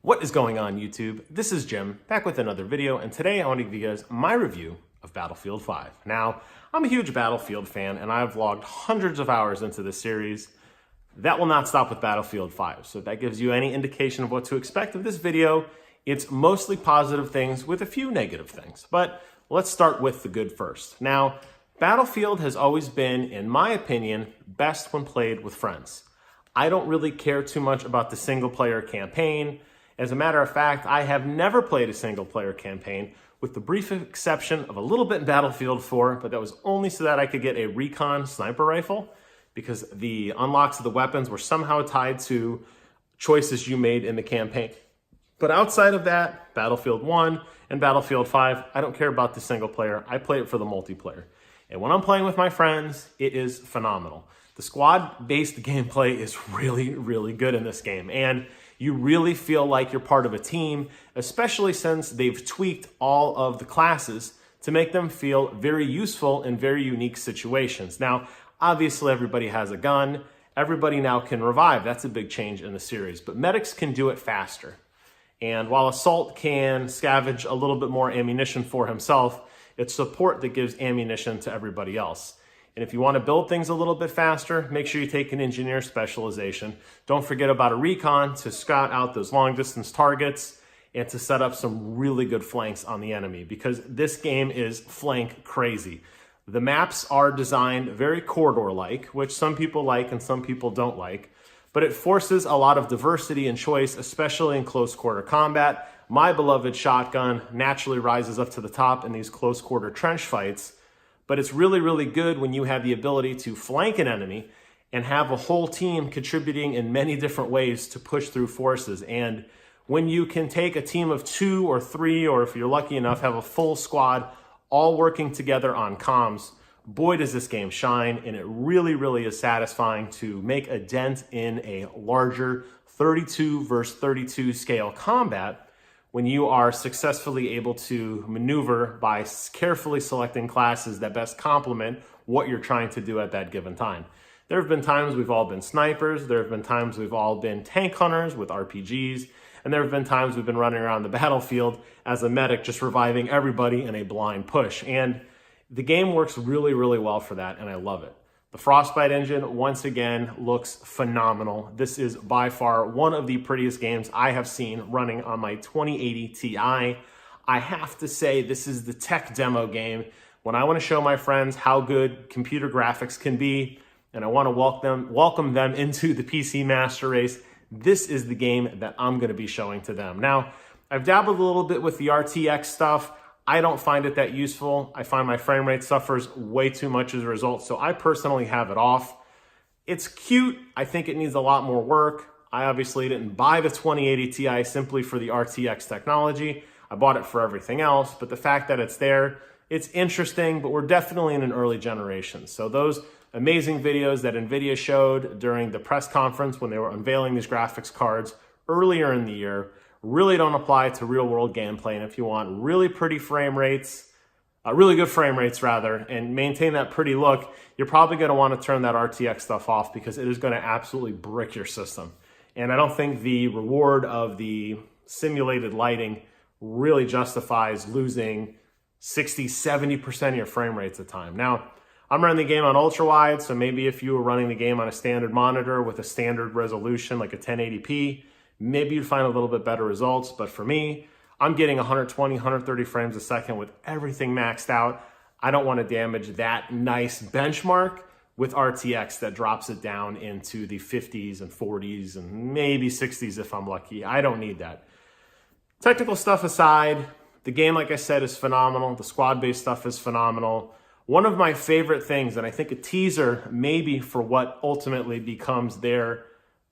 What is going on, YouTube? This is Jim, back with another video, and today I want to give you guys my review of Battlefield 5. Now, I'm a huge Battlefield fan, and I've logged hundreds of hours into this series. That will not stop with Battlefield 5, so if that gives you any indication of what to expect of this video, it's mostly positive things with a few negative things. But let's start with the good first. Now, Battlefield has always been, in my opinion, best when played with friends. I don't really care too much about the single-player campaign. As a matter of fact, I have never played a single-player campaign, with the brief exception of a little bit in Battlefield 4, but that was only so that I could get a recon sniper rifle, because the unlocks of the weapons were somehow tied to choices you made in the campaign. But outside of that, Battlefield 1 and Battlefield 5, I don't care about the single-player. I play it for the multiplayer. And when I'm playing with my friends, it is phenomenal. The squad-based gameplay is really, really good in this game, and you really feel like you're part of a team, especially since they've tweaked all of the classes to make them feel very useful in very unique situations. Now, obviously everybody has a gun. Everybody now can revive. That's a big change in the series, but medics can do it faster. And while Assault can scavenge a little bit more ammunition for himself, it's support that gives ammunition to everybody else. And if you want to build things a little bit faster, make sure you take an engineer specialization. Don't forget about a recon to scout out those long distance targets and to set up some really good flanks on the enemy, because this game is flank crazy. The maps are designed very corridor-like, which some people like and some people don't like, but it forces a lot of diversity and choice, especially in close quarter combat. My beloved shotgun naturally rises up to the top in these close quarter trench fights. But it's really, really good when you have the ability to flank an enemy and have a whole team contributing in many different ways to push through forces. And when you can take a team of 2 or 3, or if you're lucky enough, have a full squad all working together on comms, boy, does this game shine. And it really, really is satisfying to make a dent in a larger 32 versus 32 scale combat when you are successfully able to maneuver by carefully selecting classes that best complement what you're trying to do at that given time. There have been times we've all been snipers, there have been times we've all been tank hunters with RPGs, and there have been times we've been running around the battlefield as a medic just reviving everybody in a blind push. And the game works really, really well for that, and I love it. The Frostbite engine, once again, looks phenomenal. This is by far one of the prettiest games I have seen running on my 2080 Ti. I have to say, this is the tech demo game. When I want to show my friends how good computer graphics can be, and I want to welcome them into the PC Master Race, this is the game that I'm going to be showing to them. Now, I've dabbled a little bit with the RTX stuff. I don't find it that useful. I find my frame rate suffers way too much as a result, so I personally have it off. It's cute. I think it needs a lot more work. I obviously didn't buy the 2080 Ti simply for the RTX technology. I bought it for everything else, but the fact that it's there, it's interesting, but we're definitely in an early generation. So those amazing videos that NVIDIA showed during the press conference when they were unveiling these graphics cards earlier in the year really don't apply to real world gameplay. And if you want really pretty frame rates, really good frame rates rather, and maintain that pretty look, you're probably going to want to turn that RTX stuff off, because it is going to absolutely brick your system. And I don't think the reward of the simulated lighting really justifies losing 60, 70% of your frame rates at a time. Now, I'm running the game on ultra wide, so maybe if you were running the game on a standard monitor with a standard resolution like a 1080p, maybe you'd find a little bit better results. But for me, I'm getting 120, 130 frames a second with everything maxed out. I don't want to damage that nice benchmark with RTX that drops it down into the 50s and 40s and maybe 60s if I'm lucky. I don't need that. Technical stuff aside, the game, like I said, is phenomenal. The squad-based stuff is phenomenal. One of my favorite things, and I think a teaser maybe for what ultimately becomes their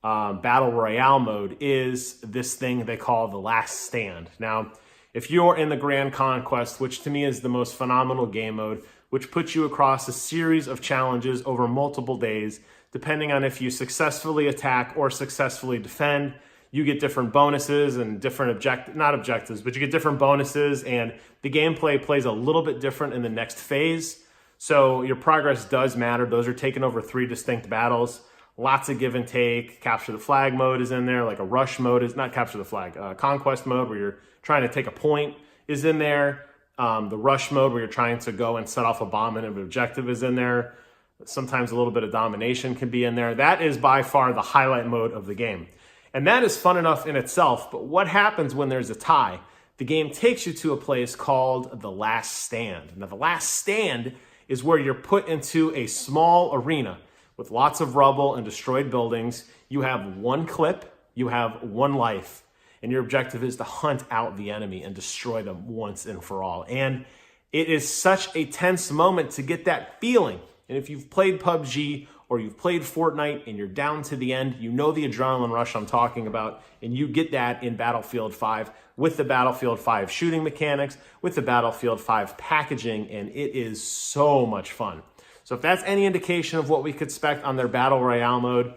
Battle Royale mode, is this thing they call the Last Stand. Now, if you're in the Grand Conquest, which to me is the most phenomenal game mode, which puts you across a series of challenges over multiple days, depending on if you successfully attack or successfully defend, you get different bonuses and different not objectives, but you get different bonuses, and the gameplay plays a little bit different in the next phase. So your progress does matter. Those are taken over 3 distinct battles. Lots of give and take. Capture the flag mode is in there, like a rush mode is not capture the flag. Conquest mode where you're trying to take a point is in there. The rush mode where you're trying to go and set off a bomb and an objective is in there. Sometimes a little bit of domination can be in there. That is by far the highlight mode of the game. And that is fun enough in itself, but what happens when there's a tie? The game takes you to a place called The Last Stand. Now, The Last Stand is where you're put into a small arena with lots of rubble and destroyed buildings. You have one clip, you have one life, and your objective is to hunt out the enemy and destroy them once and for all. And it is such a tense moment to get that feeling. And if you've played PUBG or you've played Fortnite and you're down to the end, you know the adrenaline rush I'm talking about, and you get that in Battlefield 5 with the Battlefield 5 shooting mechanics, with the Battlefield 5 packaging, and it is so much fun. So if that's any indication of what we could expect on their Battle Royale mode,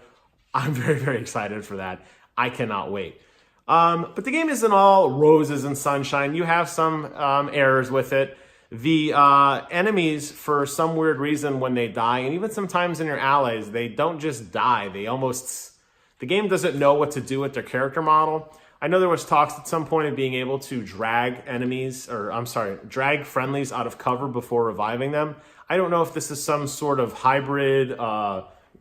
I'm very, very excited for that. I cannot wait. But the game isn't all roses and sunshine. You have some errors with it. The enemies, for some weird reason, when they die, and even sometimes in your allies, they don't just die. The game doesn't know what to do with their character model. I know there was talks at some point of being able to drag drag friendlies out of cover before reviving them. I don't know if this is some sort of hybrid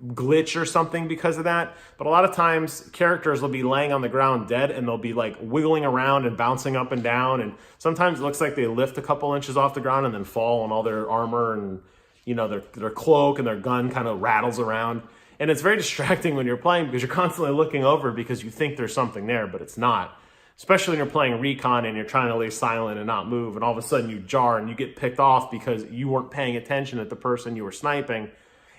glitch or something because of that, but a lot of times characters will be laying on the ground dead and they'll be like wiggling around and bouncing up and down, and sometimes it looks like they lift a couple inches off the ground and then fall, and all their armor and their cloak and their gun kind of rattles around, and it's very distracting when you're playing because you're constantly looking over because you think there's something there, but it's not. Especially when you're playing recon and you're trying to lay silent and not move, and all of a sudden you jar and you get picked off because you weren't paying attention at the person you were sniping.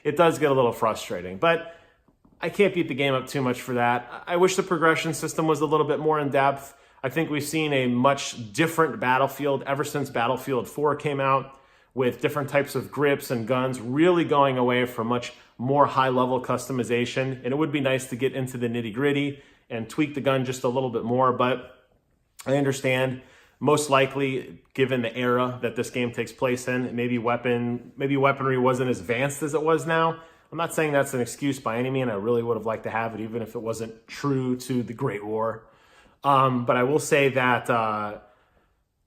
It does get a little frustrating, but I can't beat the game up too much for that. I wish the progression system was a little bit more in depth. I think we've seen a much different Battlefield ever since Battlefield 4 came out, with different types of grips and guns really going away from much more high-level customization. And it would be nice to get into the nitty-gritty and tweak the gun just a little bit more, but I understand. Most likely, given the era that this game takes place in, maybe weaponry wasn't as advanced as it was now. I'm not saying that's an excuse by any means. I really would have liked to have it, even if it wasn't true to the Great War. But I will say that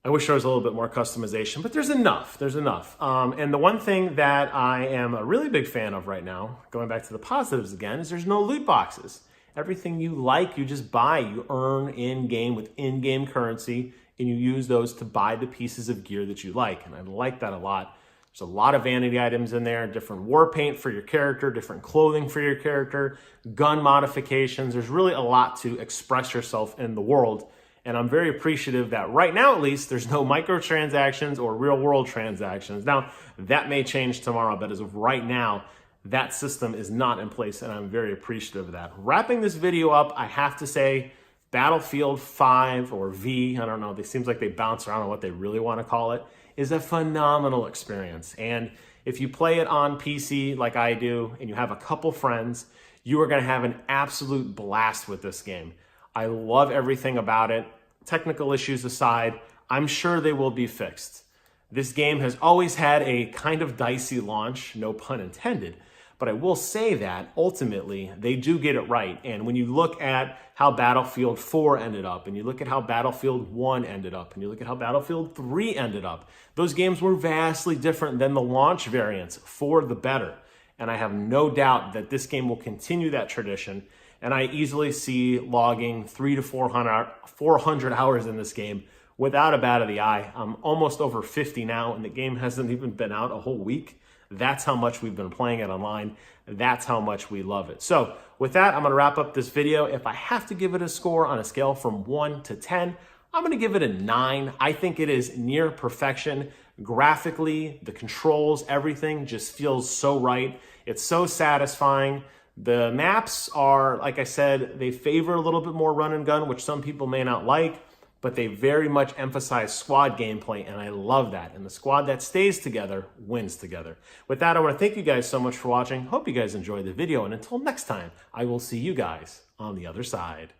I wish there was a little bit more customization, but there's enough. There's enough. And the one thing that I am a really big fan of right now, going back to the positives again, is there's no loot boxes. Everything you like, you just buy. You earn in-game with in-game currency, and you use those to buy the pieces of gear that you like. And I like that a lot. There's a lot of vanity items in there, different war paint for your character, different clothing for your character, gun modifications. There's really a lot to express yourself in the world. And I'm very appreciative that right now, at least, there's no microtransactions or real world transactions. Now, that may change tomorrow, but as of right now, that system is not in place, and I'm very appreciative of that. Wrapping this video up, I have to say, Battlefield 5 or V, I don't know, it seems like they bounce around on what they really want to call it, is a phenomenal experience. And if you play it on PC like I do, and you have a couple friends, you are going to have an absolute blast with this game. I love everything about it. Technical issues aside, I'm sure they will be fixed. This game has always had a kind of dicey launch, no pun intended, but I will say that ultimately they do get it right. And when you look at how Battlefield 4 ended up, and you look at how Battlefield 1 ended up, and you look at how Battlefield 3 ended up, those games were vastly different than the launch variants, for the better. And I have no doubt that this game will continue that tradition. And I easily see logging 300 to 400 hours in this game without a bat of the eye. I'm almost over 50 now, and the game hasn't even been out a whole week. That's how much we've been playing it online. That's how much we love it. So with that, I'm going to wrap up this video. If I have to give it a score on a scale from 1 to 10, I'm going to give it a 9. I think it is near perfection. Graphically, the controls, everything just feels so right. It's so satisfying. The maps are, like I said, they favor a little bit more run and gun, which some people may not like, but they very much emphasize squad gameplay, and I love that. And the squad that stays together wins together. With that, I want to thank you guys so much for watching. Hope you guys enjoyed the video, and until next time, I will see you guys on the other side.